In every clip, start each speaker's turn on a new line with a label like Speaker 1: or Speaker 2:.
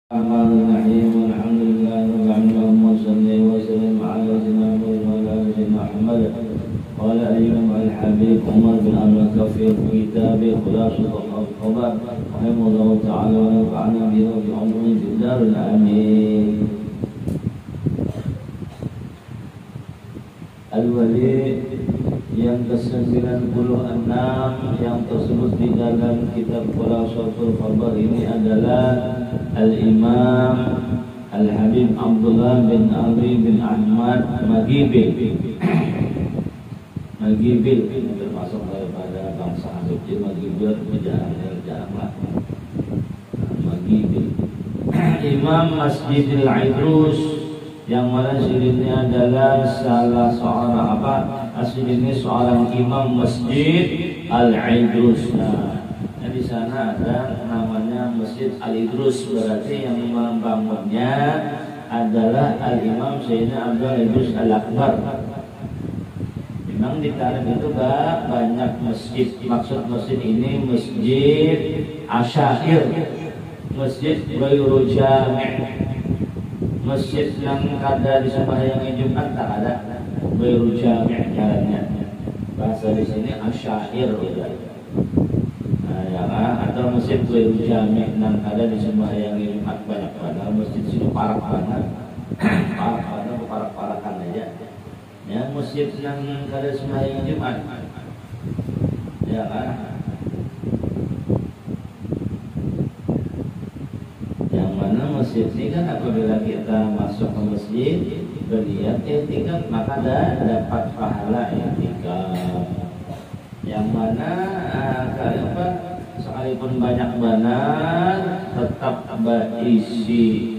Speaker 1: Bismillahirrahmanirrahim. Alhamdulillahirrahmanirrahim. Sallallahu wasallam ala sayyidina Muhammad wa ala ali Muhammad. Qala al-Imam al-Habib Umar bin Al-Kafir fi kitab Khulasatul Al-Khabar rahimahullah ta'ala wa nafa'ana bihi wa bi umrihi fid daril amin. Al-Wali yang ke-96 yang tersebut di dalam kitab Khulasatul Khabar ini adalah Al-Imam Al-Habib Abdullah bin Ali bin Ahmad Maghibil. Maghibil termasuk daripada bangsa Habib. Maghibil jarang-jarang Maghibil. Imam Masjidil Idrus, yang mana aslinya adalah salah seorang aslinya seorang imam Masjid Al-Idrus. Di sana ada namanya Masjid Al-Idrus, berarti yang membangunnya adalah Al-Imam Sayyidina Abdul Idrus Al-Akbar. Memang di Tarif itu banyak masjid. Maksud masjid ini Masjid Asyair, Masjid Ghairu Jami', masjid yang kada disembahyang Jumat tak ada Ghairu Jami' jalannya. Bahasa di sini Asyair atau masjid Ghairu Jami' yang ada disembahyang Jumat banyak pada masjid situ parak parak-parakan aja. Ya, masjid yang kada sembahyang Jumat. Ya kan? Yang mana masjid ini kan apabila kita masuk ke masjid berniat i'tikaf maka dapat pahala i'tikaf. Yang mana sekalipun banyak benar tetap berisi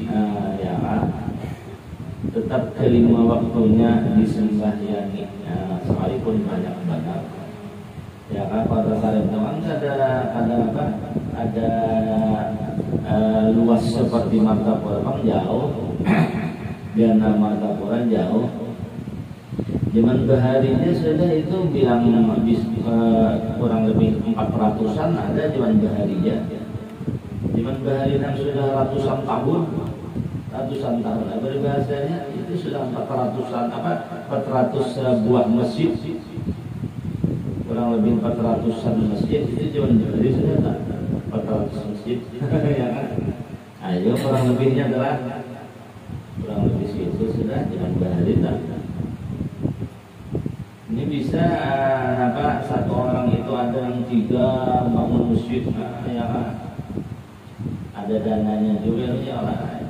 Speaker 1: tetap kelima waktunya disembahyangi sekalipun banyak benar. Ya kan, pada saat doang ada luas seperti Martapura jauh dan Martapura jauh. Zaman baharinya sudah itu bilang kurang lebih 400-an ada zaman baharinya. Zaman bahari yang sudah ratusan tahun. Berbahasanya itu sudah 400 buah masjid. Kurang lebih 400-an masjid itu zaman bahari sudah tak 400 masjid. Ya kan? Ayo kurang lebihnya adalah kurang lebih situ sudah zaman bahari tak. Ini bisa satu orang itu ada yang 3 bangun masjid, ya ada dananya juga ya lah.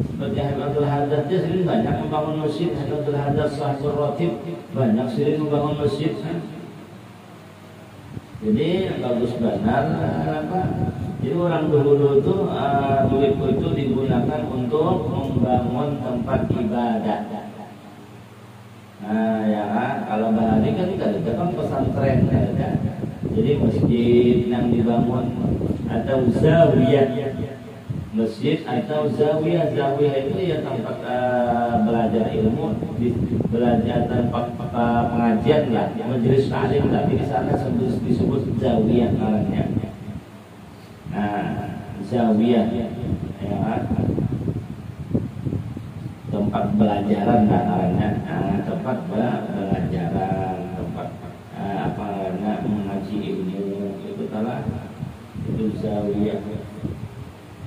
Speaker 1: Seperti Habib Haddad sering banyak membangun masjid. Habib Haddad Sahibul Ratib banyak sering membangun masjid. Jadi bagus benar Jadi orang dulu itu duit itu digunakan untuk membangun tempat ibadah. Kalau bahari kan kita kan pesantren kan. Jadi masjid yang dibangun atau zawiyah, masjid atau zawiyah itu ya tempat belajar ilmu, belajar tempat pengajian lah, majelis taklim, tapi di sana disebut zawiyah namanya. Zawiyah tempat belajaran namanya, tempat belajaran, tempat mengaji ilmu itu telah itu zawiyah.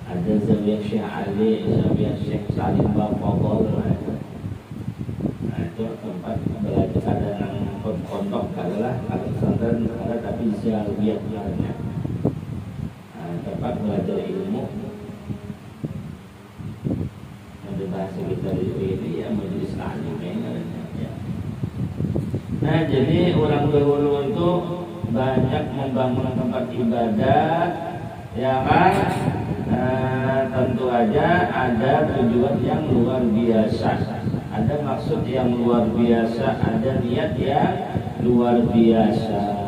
Speaker 1: Ada zawiyah Syekh Ali, zawiyah Syekh Salim Bafadol. Itu tempat belajar, ada yang pondok kalau pesantren ada tapi zawiyah namanya. Tempat belajar ilmu. Bahasa kita ini ya majelis taklim ya. Nah, jadi orang dahulu itu banyak membangun tempat ibadah, ya kan? Tentu aja ada tujuan yang luar biasa, ada maksud yang luar biasa, ada niat yang luar biasa.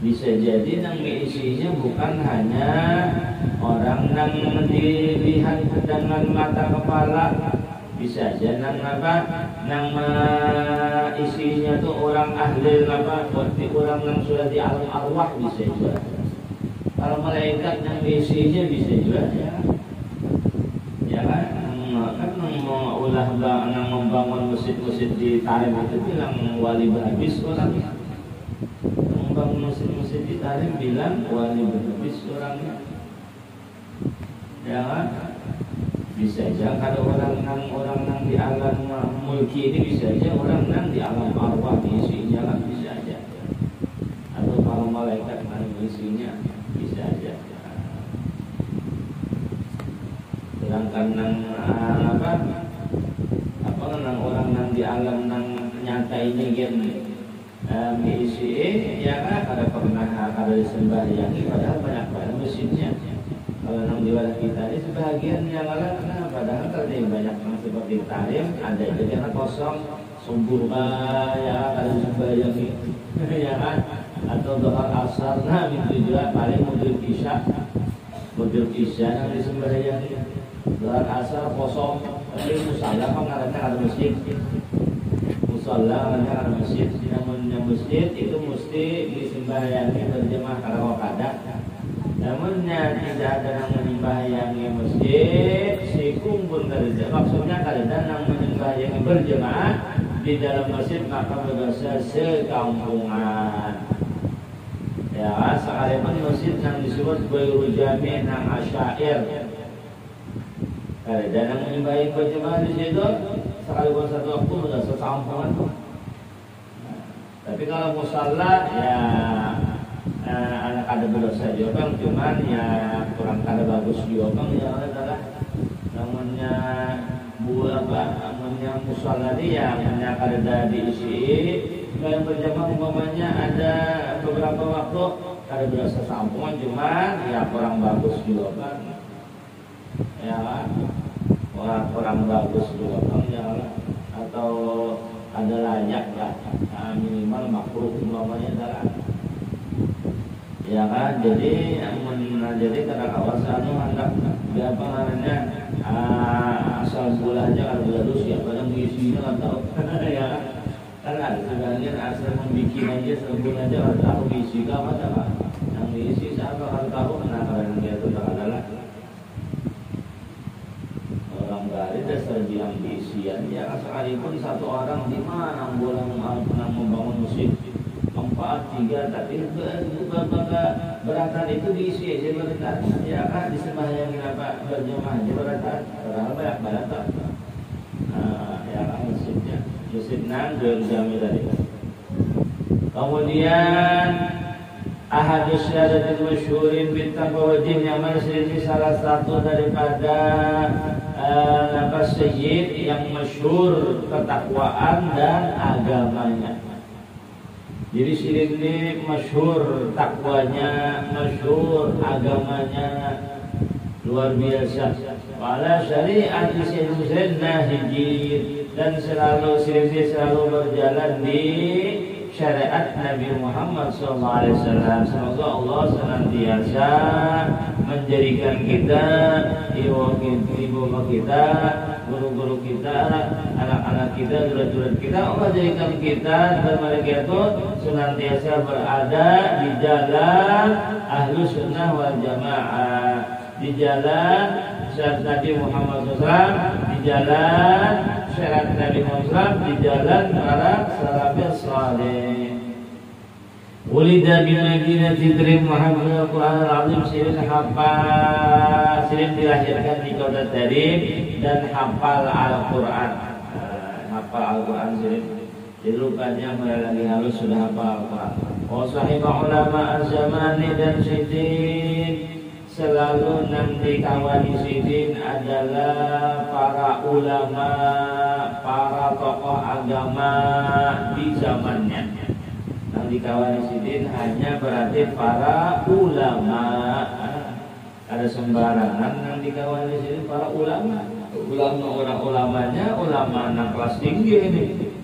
Speaker 1: Bisa jadi yang isinya bukan hanya orang yang dilihat dengan mata kepala, bisa aja nang isinya tuh orang ahli seperti orang yang sudah di alam arwah bisa juga. Kalau malaikat yang isinya bisa juga ya. Ya kan mau ulah nang membangun masjid-masjid di Tarim itu bilang wali berhabis orangnya. Membangun masjid-masjid di Tarim bilang wali berhabis orangnya. Ya kan? Bisa aja kalau orang nang di alam mulki ini bisa aja orang nang di alam arwah isinya kan bisa aja. Atau para malaikat nang isinya bisa aja. Sedangkan nang nang orang nang di alam nang nyata ini isi ya kan ada pernah ada disembahyang padahal banyak banget mesinnya. Kalau nang di wadah kita ini sebagian yang karena padahal tadi banyak yang seperti Tarim ada juga yang kosong sumbur ya ada sembahyang ya kan atau doa asar nah itu juga paling model kisah yang disembahyang doa asar kosong tapi musalla pengarangnya ada masjid musalla ada masjid namanya masjid itu mesti disembahyangi berjemaah kalau kada. Namunnya tidak ada yang menyembahyangi masjid, sikung pun kerja. Maksudnya kalau ada yang menyembahyangi berjemaah di dalam masjid maka berdosa sekampungan. Ya, sekalipun masjid yang disebut Bayrul Jami' nang Asyair. Kalau ada yang menyembahyangi berjemaah di situ, sekalipun satu waktu berdosa sekampungan. Tapi kalau musalla ya anak ada berdosa juga cuman ya kurang kada bagus juga ya adalah namanya namanya musalla dia yang kada diisi dan berjamaah umpamanya ada beberapa waktu kada berdosa sampungan cuman ya kurang bagus juga kan ya kurang bagus juga kan ya atau ada layak lah minimal makruh umpamanya adalah ya kan jadi kada kawasan hendak apa namanya asal bulanya kalau berus ya kadang isinya kan tahu ya kan ada sebagian asal membikin aja sebul aja kalau tahu isi apa tak yang diisi siapa kalau tahu kenapa dia itu tak adalah orang baru dasar bilang diisian ya sekalipun satu orang di mana boleh pernah membangun musik 4, 3 tapi berangkat itu diisi aja berangkat ya kan disembahyangin apa berjemaah aja berangkat padahal banyak berangkat ya kan masjid nang Jami tadi. Kemudian ahadus syahadatul masyhurin bitaqwa wajibnya masjid ini salah satu daripada sayyid yang masyhur ketakwaan dan agamanya. Jadi sirin ini masyhur takwanya, masyhur agamanya, luar biasa. Wala syariat Muslim nahijir dan selalu sirin ini selalu berjalan di syariat Nabi Muhammad SAW. Semoga Allah senantiasa menjadikan kita, ibu kita, guru-guru kita, anak-anak kita, durat-durat kita, Allah jadikan kita dan mereka itu senantiasa berada di jalan Ahlus Sunnah wal Jamaah, di jalan syariat Nabi Muhammad SAW, di jalan syariat Nabi Muhammad SAW, di jalan para salafus saleh. Ulida bi Madinati Tarim Muhammad Al-Quran Al-Azim sirin hafal sirin dilahirkan di kota Tarim dan hafal Al-Quran sirin. Jadi rupanya mulai lagi halus sudah hafal Al-Quran. Wa sahibah ulama az-zamani dan sidin selalu nanti kawani sidin adalah para ulama, para tokoh agama di zamannya. Yang dikawani sidin hanya berarti para ulama. Ada sembarangan yang dikawani sidin para ulama. Ulama orang ulamanya ulama anak kelas tinggi ini.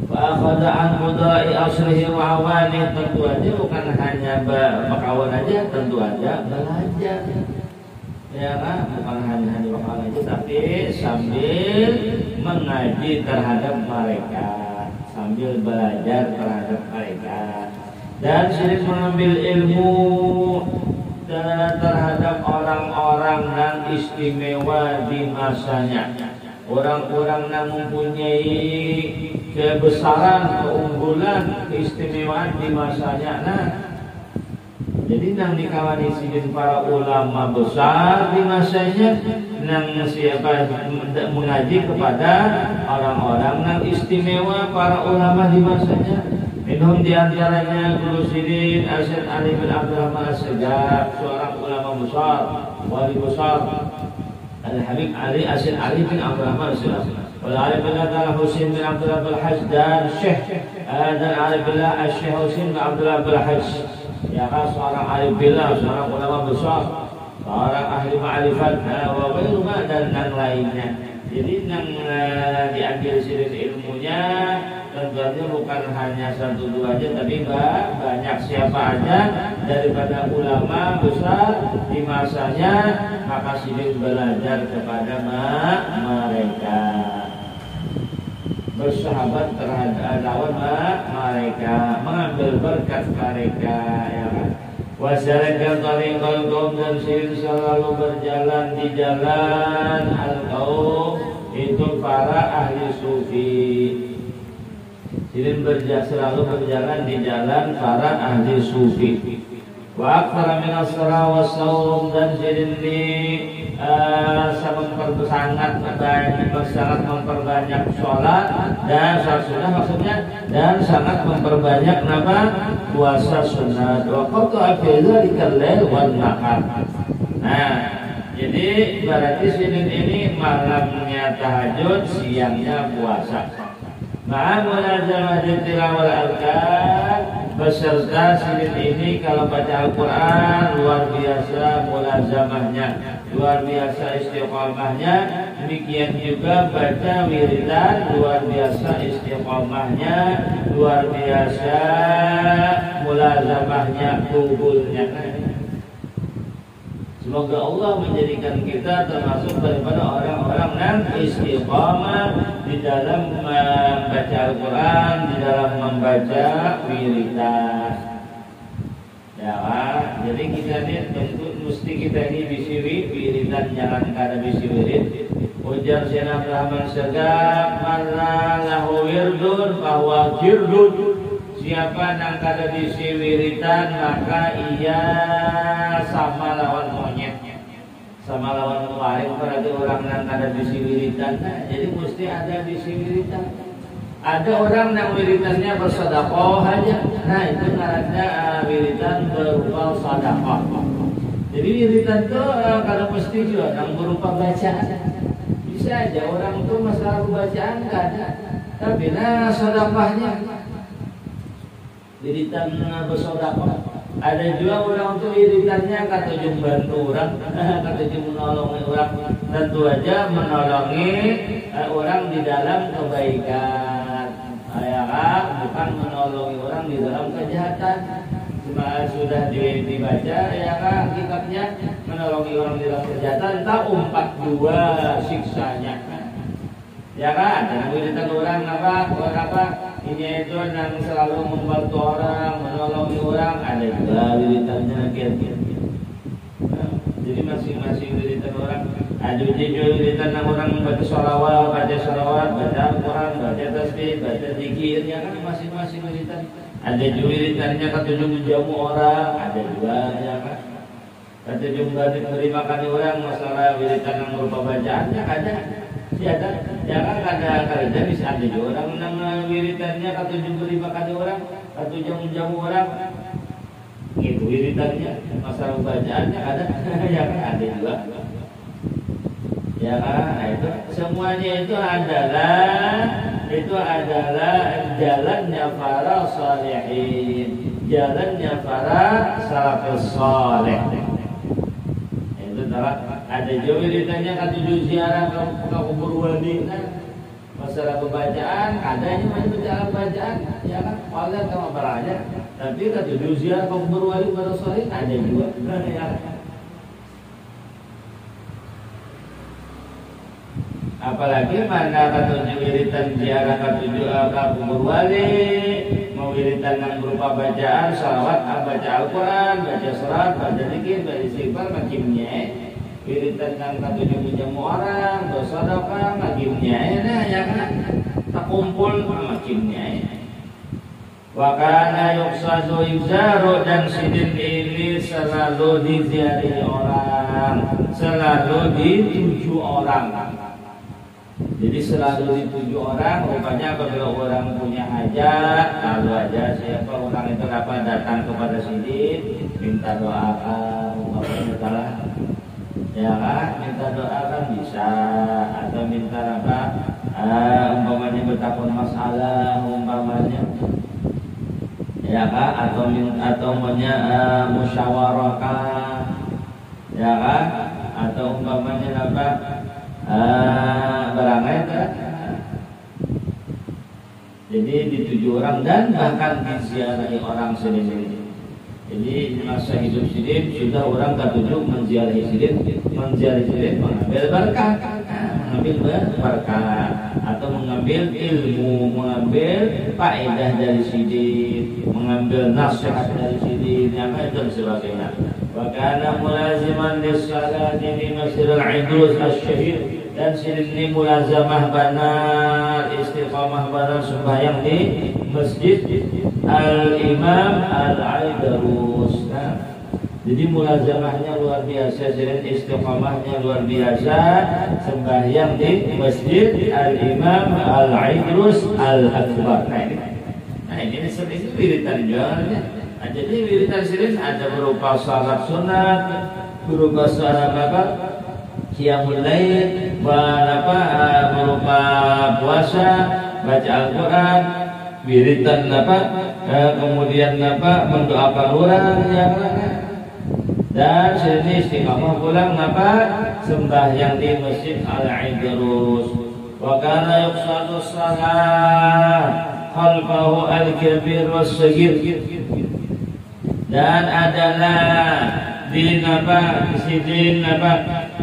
Speaker 1: Fa'akhadha an budai asrihi wa awani, tentu aja bukan hanya berkawan aja, tentu aja belajar. Ya kan, bukan hanya bakalan aja, tapi sambil mengaji terhadap mereka, sambil belajar terhadap mereka. dan sering mengambil ilmu terhadap orang-orang yang istimewa di masanya, orang-orang yang mempunyai kebesaran, keunggulan, keistimewaan di masanya. Nah, jadi nang dikawani sidin para ulama besar di masanya, nang siapa mengaji kepada orang-orang yang istimewa para ulama di masanya. Minhum diantaranya Guru Sidin Asyid Ali bin Abdurrahman As-Segaf, seorang ulama besar, wali besar, Al-Habib Ali Asyid Ali bin Abdurrahman As-Segaf. Wal-Arif Billah Husain bin Abdullah Al-Hajj dan Syekh dan Arif Billah Syekh Husain bin Abdullah Al-Hajj. Ya kan, seorang Arif Billah, seorang ulama besar, seorang ahli ma'rifat wa ghairu ma dan lainnya. Jadi yang diambil sirih ilmunya tentunya bukan hanya satu dua aja, tapi banyak siapa aja daripada ulama besar di masanya, maka sirih belajar kepada mereka, bersahabat terhadap lawan mereka, mengambil berkat mereka, ya kan. Wasyarakat tariqal qaum dan sirih selalu berjalan di jalan al-qaum, itu para ahli sufi. Sirih selalu berjalan di jalan para ahli sufi. Wa aktsara min as-salah was-shaum, dan sirih sangat memperbanyak sholat dan sunnah, maksudnya, dan sangat memperbanyak puasa sunat. Wa qata fi dzalikal lail wan nahar. Nah, jadi berarti sinin ini malamnya tahajud, siangnya puasa. Ma'amulazamah tilawal alkan, beserta sinin ini kalau baca Al-Quran luar biasa mulazamahnya, luar biasa istiqamahnya. Demikian juga baca wiridan, luar biasa istiqamahnya, luar biasa mulazamahnya, kumpulnya. Semoga Allah menjadikan kita termasuk daripada orang-orang yang istiqamah di dalam membaca Al-Quran, di dalam membaca wiridan. Ya, jadi kita ini tentu mesti kita ini bisi wiridan, jangan kada bisi wirid. Ujar Syekh Abdurrahman Segaf, "Man lahu wirdun bahwa jirdun." Siapa yang kada bisi wiridan, maka ia sama lawan monyet, sama lawan muarik. Berarti orang yang kada bisi wiridan, jadi mesti ada bisi wiridan. Ada orang yang wiridannya bersedekah aja, nah itu ada wiridan berupa sedekah. Jadi wiridan itu kada mesti juga yang berupa bacaan. Bisa aja orang itu masalah bacaan kada, tapi sedekahnya wiridan bersedekah. Ada juga orang itu wiridannya kata bantu orang, kata menolongi orang. Tentu aja menolongi orang di dalam kebaikan, ya kan? Bukan menolongi orang di dalam kejahatan. Cuma sudah dibaca, ya kan? Kitabnya menolongi orang di dalam kejahatan, tak umpat dua siksanya. Ya kan? Dan wiridan orang apa? Ini itu yang selalu membantu orang, menolongi orang. Ada juga wiridannya kira-kira. Jadi masing-masing wiridan orang. Ada juga wiridan yang orang baca sholawat, baca Al-Quran, baca tasbih, baca zikir. Ya kan, masing-masing wiridan. Ada juga wiridannya ketujuh menjamu orang. Ada juga, ya kan. Ketujuh memberi makan orang. Masalah wiridan yang berupa bacaannya ada. Ya, jangan ada kerja bisa ada juga orang yang wiridannya ketujuh beri makan orang, ketujuh menjamu orang, itu wiridannya. Masalah bacaannya ada, ya kan ada juga, ya kan. Nah, itu semuanya itu adalah jalannya para sholihin, jalannya para salafus sholeh. Itu ada juga wiridannya ketujuh ziarah ke kubur wali. Masalah pembacaan, adanya macam bacaan, ya kan? Oleh sama baranya. Tapi ketujuh ziarah ke kubur wali pada sore ada juga, ya kan? Apalagi mana ketujuh wiridan ziarah ketujuh ke kubur wali, mau wiridan yang berupa bacaan, salawat, baca Al-Quran, baca surat, baca zikir, baca istighfar, makimnya. Wiridan yang katujuh jamu orang, bersedekah, makimnya. Nah, ya kan? Tak kumpul makimnya. Wa kana yuqsadu yuzaru, dan sidin ini selalu diziarahi orang, selalu dituju orang. Jadi selalu dituju orang, rupanya apabila orang punya hajat, lalu aja siapa orang itu dapat datang kepada sidin, minta doakan, umpamanya ya kan, minta doakan bisa, atau minta apa, umpamanya bertakun masalah, umpamanya, ya kan, atau musyawarahkan, ya kan, atau umpamanya apa, barangnya kan. Jadi dituju orang dan bahkan diziarahi orang sendiri. Jadi masa hidup sidin sudah orang ketujuh menziarahi sidin, mengambil berkah, mengambil berkah, atau mengambil ilmu, mengambil faedah dari sidin, mengambil nasihat dari sidin, yang itu sebagainya. Wa kana mulaziman lis-salati di Masjidil Idrus asy-Syahid, dan sidin ini mulazamah benar, istiqamah benar sembahyang di Masjid Al-Imam Al-Idrus. Nah, jadi mulazamahnya luar biasa, sidin istiqamahnya luar biasa, sembahyang di Masjid Al-Imam Al-Idrus Al-Akbar. Nah ini sering wiridan jalannya. Nah, jadi wiridan sidin ada berupa salat sunat, berupa salat apa? Qiyamul lail, berupa puasa, baca Al-Quran, wiridan kemudian mendoakan orang yang dan sini istiqamah pulang sembahyang di Masjid Al-Idrus. Wa kana yuqsadu shalah khalfahu al-kabir was-saghir, dan adalah di sidin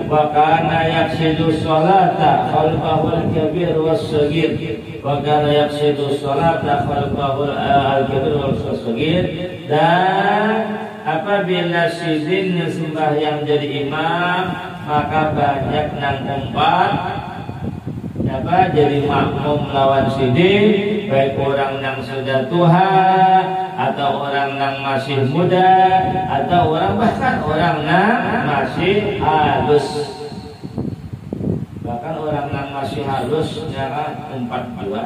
Speaker 1: wa kana yaqsidu sholata khalfahu al-kabir was-saghir, wa kana yaqsidu sholata khalfahu al-kabir was-saghir, dan apabila sidin sembahyang jadi imam, maka banyak nang umpat jadi makmum lawan sidin, baik orang yang sudah tua atau orang yang masih muda, atau orang bahkan orang yang masih halus, bahkan orang yang masih halus jangan umpat juga.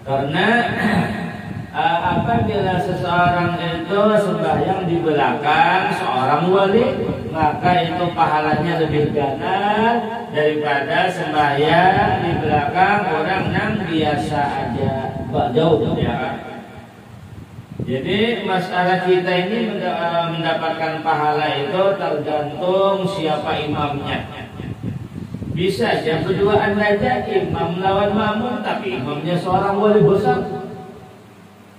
Speaker 1: Karena apabila seseorang itu sembahyang di belakang seorang wali, maka itu pahalanya lebih ganas daripada sembahyang di belakang orang yang biasa aja, jauh ya. Jadi masalah kita ini mendapatkan pahala itu tergantung siapa imamnya. Bisa aja berduaan aja imam lawan makmum, tapi imamnya seorang wali besar.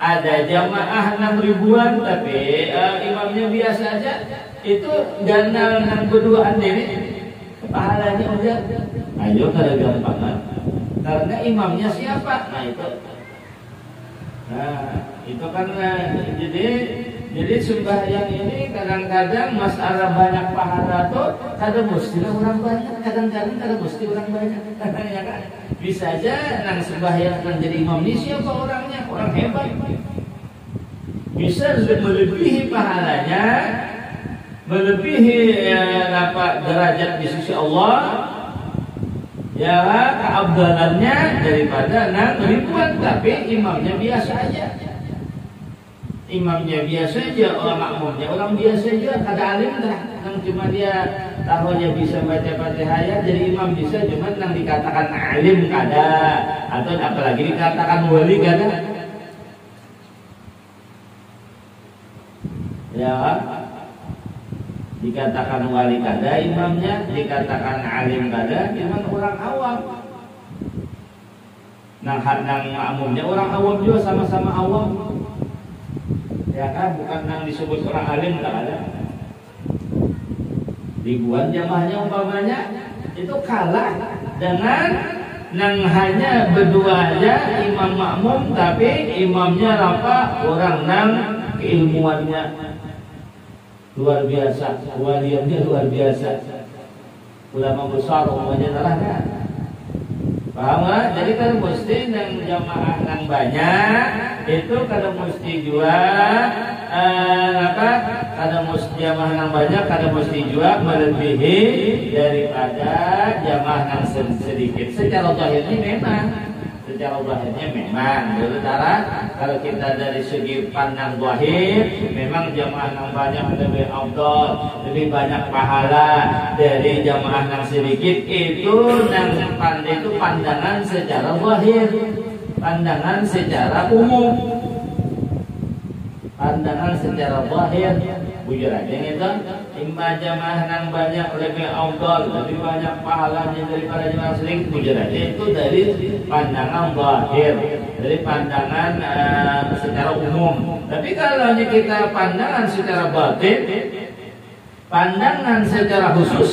Speaker 1: Ada jamaah 6.000-an tapi imamnya biasa aja, itu ganal nang berduaan ini pahalanya udah. Ayo kada gampang, karena imamnya siapa? Nah itu kan jadi sembahyang ini kadang-kadang masalah banyak pahala tuh kadang mesti orang banyak, kadang-kadang kada mesti orang banyak. Ya kan? Bisa aja nang sembahyang nang jadi imam ini siapa orangnya, orang hebat. Bisa melebihi pahalanya, melebihi derajat di sisi Allah, ya keabdalannya daripada 6.000-an tapi imamnya biasa aja. Imamnya biasa aja, orang makmumnya orang biasa aja, kada alim dah. Yang cuma dia tahunya bisa baca Fatihah, jadi imam bisa, cuma yang dikatakan alim kada, atau apalagi dikatakan wali kada. Ya, dikatakan wali kada imamnya, dikatakan alim kada, cuman orang awam. Nang makmumnya orang awam juga, sama-sama awam. Ya kan, bukan nang disebut orang alim tak ada. Ribuan jamaahnya umpamanya itu kalah dengan nang hanya berdua aja imam makmum, tapi imamnya apa orang nang keilmuannya luar biasa, waliannya luar biasa, ulama besar umumnya adalah kan. Paham nggak? Jadi kan mesti nang jamaah nang banyak itu kada mesti juga kada mesti jamaah nang banyak kada mesti juga melebihi daripada jamaah nang sedikit. Secara zahirnya memang saudara, kalau kita dari segi pandang zahir memang jamaah nang banyak lebih afdal, lebih banyak pahala dari jamaah nang sedikit. Itu pandangan secara zahir, pandangan secara umum, pandangan secara zahir. Bujur aja gitu, imam jamaah nang banyak lebih afdal, lebih banyak pahalanya daripada jamaah sedikit. Bujur aja itu dari pandangan zahir, dari pandangan secara umum. Tapi kalau kita pandangan secara batin, pandangan secara khusus,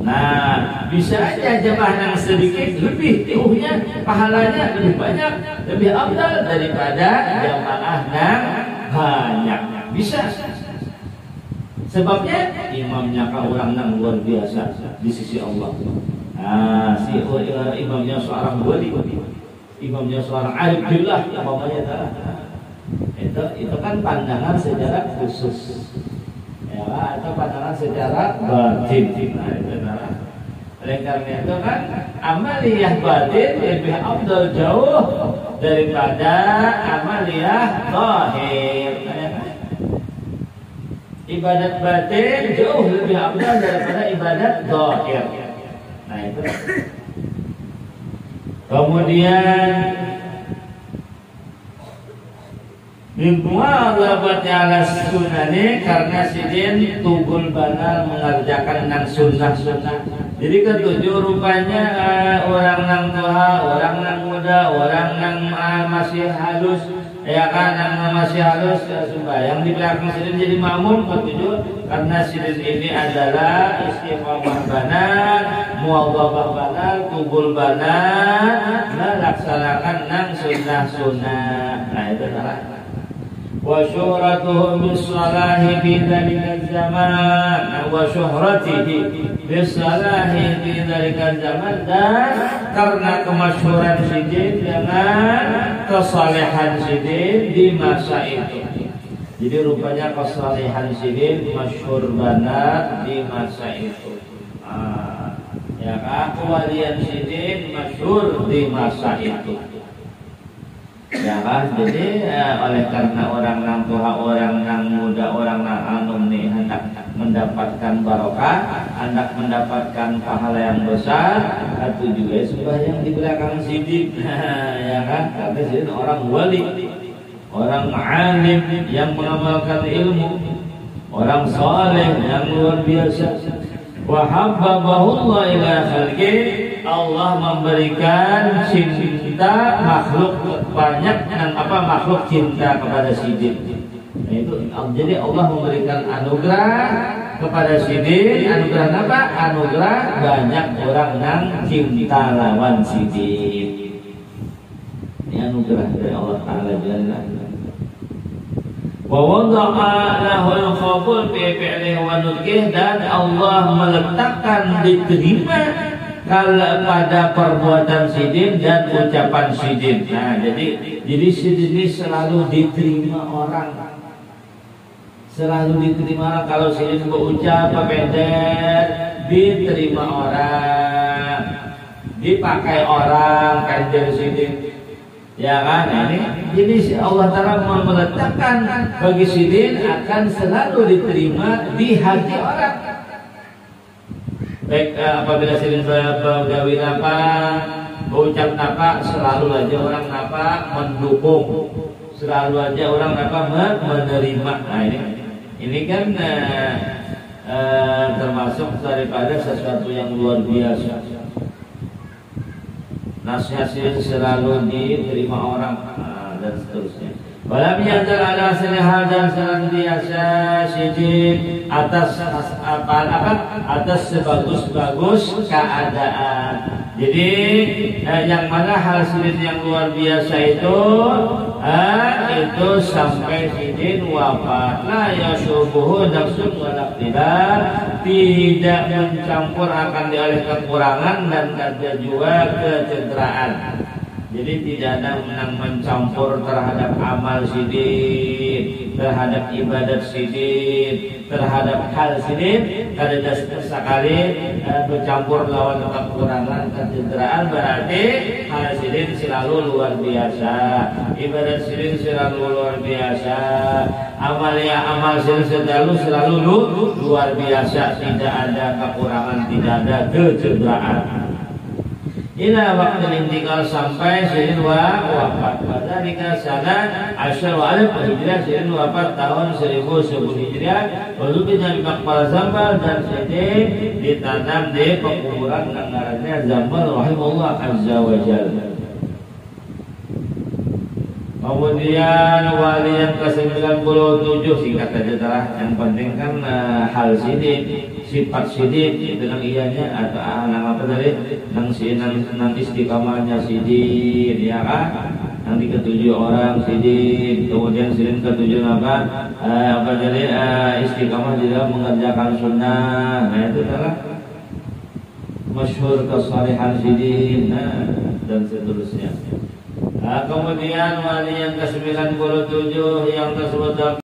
Speaker 1: nah bisa aja jamaah nang sedikit lebih tiuhnya, pahalanya lebih banyak, lebih afdal daripada jamaah nang banyak. Bisa. Sebabnya imamnya orang nang luar biasa di sisi Allah. Nah, si imamnya seorang wali, imamnya seorang arif billah, umpamanya itu kan pandangan secara khusus, ya, atau pandangan secara batin. Nah, itu oleh karena itu kan amaliyah batin lebih afdal jauh daripada amaliyah zahir. Ibadat batin jauh lebih afdal daripada ibadat zahir. Nah itu. Kemudian Mimmu'adhabati ala sunani, karena sidin tugul banal mengerjakan nang sunnah-sunnah. Jadi ketujuh rupanya orang nang tua, orang nang muda, orang nang masih halus, ya kan, nang masih halus sembahyang di belakang sidin jadi makmum. Ketujuh karena sidin ini adalah istiqomah banal, muadhabah banal, tugul banal, melaksanakan nang sunnah-sunnah. Nah itu salah. وشهرته بالصلاح في ذلك الزمان وشهرته بالصلاح في ذلك الزمان, dan karena kemasyhuran sidin dengan kesalehan sidin di masa itu. Jadi rupanya kesalehan sidin masyhur banget di masa itu. Ya kan, kewalian sidin masyhur di masa itu. Ya kan, jadi oleh karena orang nang tua, orang nang muda, orang nang anum nih hendak mendapatkan barokah, hendak mendapatkan pahala yang besar, itu juga sembahyang di belakang sidin. Ya kan, karena sidin orang wali, orang alim yang mengamalkan ilmu, orang saleh yang luar biasa. Wa habbabahullah ila khalqi, Allah memberikan cinta makhluk banyak, dan makhluk cinta kepada sidin. Nah, itu jadi Allah memberikan anugerah kepada sidin. Anugerah apa? Anugerah banyak orang yang cinta lawan sidin. Ini anugerah dari Allah Taala Jalla. Wa wada'a lahul qabul fi fi'lihi wa nutqihi, dan Allah meletakkan diterima kalau pada perbuatan sidin dan ucapan sidin. Nah, jadi sidin ini selalu diterima orang. Selalu diterima orang. Kalau sidin berucap pendek, diterima orang. Dipakai orang pendek sidin. Ya kan, ini jadi Allah Ta'ala meletakkan bagi sidin akan selalu diterima di hati orang. Baik apabila sidin bergawi apa, berucap apa, selalu aja orang apa mendukung, selalu aja orang apa menerima. Nah ini kan termasuk daripada sesuatu yang luar biasa. Nasihat sidin selalu diterima orang, dan seterusnya. Walam yazal ala hal dan senantiasa sidin atas sebagus-bagus keadaan. Jadi yang mana hal sidin yang luar biasa itu sampai sidin wafat. La yasubuhu nafsun wala tidak mencampur akan oleh kekurangan dan tidak juga kecederaan. Jadi tidak ada yang mencampur terhadap amal sidin, terhadap ibadat sidin, terhadap hal sidin. Kada sekali bercampur lawan kekurangan, kecederaan, berarti hal sidin selalu luar biasa, ibadat sidin selalu luar biasa, amal sidin selalu luar biasa, tidak ada kekurangan, tidak ada kecederaan. Ila waktu intikal sampai sidin wafat. Pada nikah sana Asyar wa alif hijrah, sidin wafat tahun 1010 hijrah. Lalu pinjam makbal Zambal dan sidin ditanam di pekuburan ngarannya Zambal rahimahullah azza wa jalla. Kemudian wali yang ke-97, singkat saja telah. Yang penting kan hal sidin, sifat sidin itu nang ianya atau nang apa tadi, nang istiqamahnya sidin, ya kan? Yang diketujuh orang sidin, kemudian sidin ketujuh apa tadi, istiqamah di dalam mengerjakan sunnah. Nah itu telah masyhur kesalihan sidin, dan seterusnya. Kemudian wali yang ke-97 yang tersebut